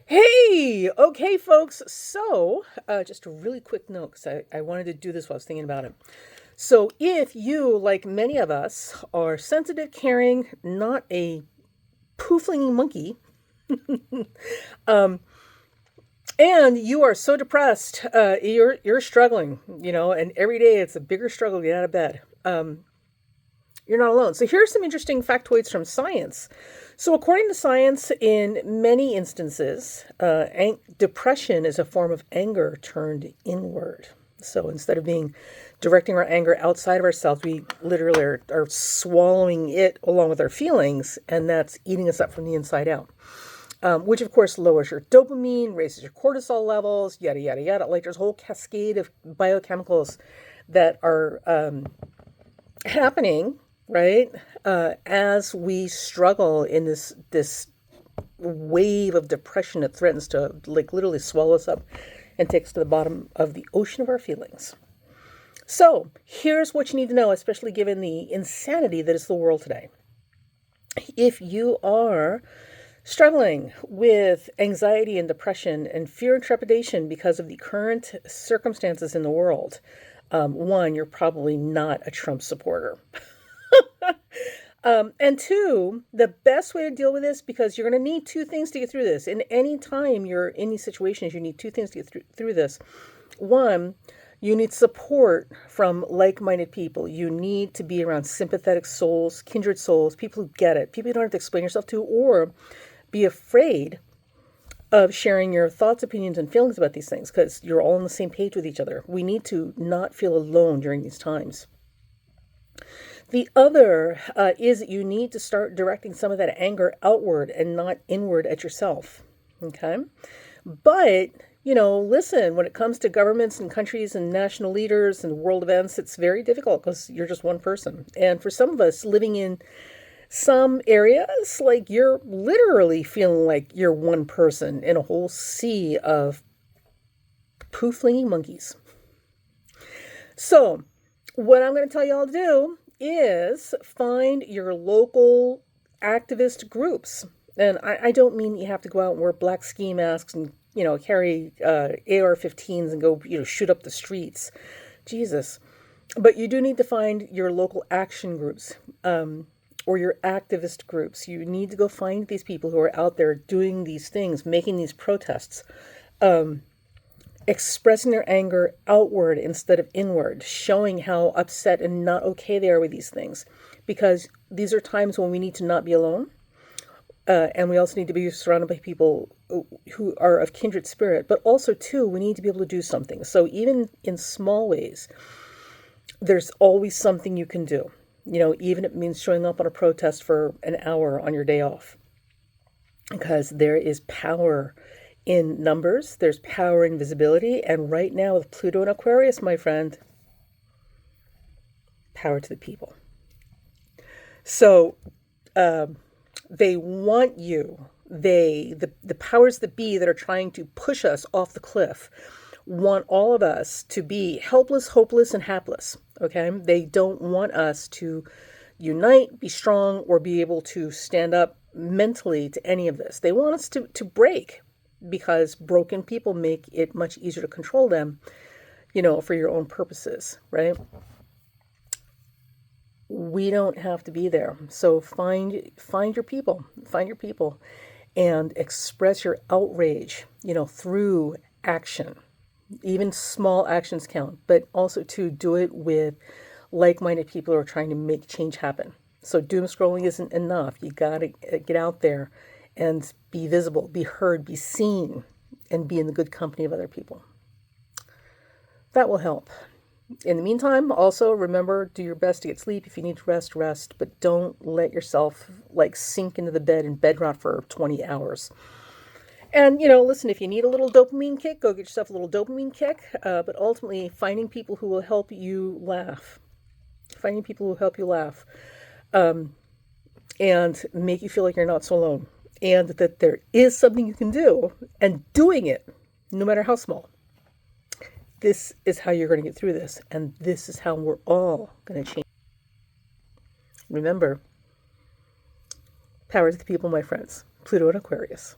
Hey, okay, folks. Just a really quick note because I wanted to do this while I was thinking about it. So, if you, like many of us, are sensitive, caring, not a pooflinging monkey, and you are so depressed, you're struggling, and every day it's a bigger struggle to get out of bed. You're not alone. So here's some interesting factoids from science. So, according to science, in many instances, depression is a form of anger turned inward. So instead of being directing our anger outside of ourselves, we literally are swallowing it along with our feelings, and that's eating us up from the inside out. Which of course lowers your dopamine, raises your cortisol levels, yada yada yada. Like there's a whole cascade of biochemicals that are happening, right? As we struggle in this wave of depression that threatens to like literally swallow us up and take us to the bottom of the ocean of our feelings. So here's what you need to know, especially given the insanity that is the world today. If you are struggling with anxiety and depression and fear and trepidation because of the current circumstances in the world, one, you're probably not a Trump supporter. And two, the best way to deal with this, because you're going to need two things to get through this. In any time you're in these situations, you need two things to get through this. One, you need support from like-minded people. You need to be around sympathetic souls, kindred souls, people who get it, people you don't have to explain yourself to or be afraid of sharing your thoughts, opinions, and feelings about these things because you're all on the same page with each other. We need to not feel alone during these times. The other is that you need to start directing some of that anger outward and not inward at yourself. Okay? But, listen, when it comes to governments and countries and national leaders and world events, it's very difficult because you're just one person. And for some of us living in some areas, like you're literally feeling like you're one person in a whole sea of poo-flinging monkeys. So, what I'm going to tell you all to do is find your local activist groups. And I don't mean you have to go out and wear black ski masks and, carry AR-15s and go, shoot up the streets. Jesus. But you do need to find your local action groups or your activist groups. You need to go find these people who are out there doing these things, making these protests. Expressing their anger outward instead of inward, showing how upset and not okay they are with these things. Because these are times when we need to not be alone. And we also need to be surrounded by people who are of kindred spirit. But also, too, we need to be able to do something. So even in small ways, there's always something you can do. Even if it means showing up on a protest for an hour on your day off. Because there is power in numbers, there's power in visibility, and right now with Pluto and Aquarius, my friend, power to the people. So they want you, the powers that be that are trying to push us off the cliff, want all of us to be helpless, hopeless, and hapless. Okay? They don't want us to unite, be strong, or be able to stand up mentally to any of this. They want us to break, because broken people make it much easier to control them, for your own purposes, right? We don't have to be there. So find your people, and express your outrage, through action. Even small actions count, but also to do it with like-minded people who are trying to make change happen. So doom scrolling isn't enough. You got to get out there and be visible, be heard, be seen, and be in the good company of other people. That will help. In the meantime, also remember, do your best to get sleep. If you need to rest, but don't let yourself sink into the bed and bed rot for 20 hours. And, listen, if you need a little dopamine kick, go get yourself a little dopamine kick. But ultimately, finding people who will help you laugh. And make you feel like you're not so alone. And that there is something you can do, and doing it, no matter how small. This is how you're going to get through this, and this is how we're all going to change. Remember, power to the people, my friends. Pluto and Aquarius.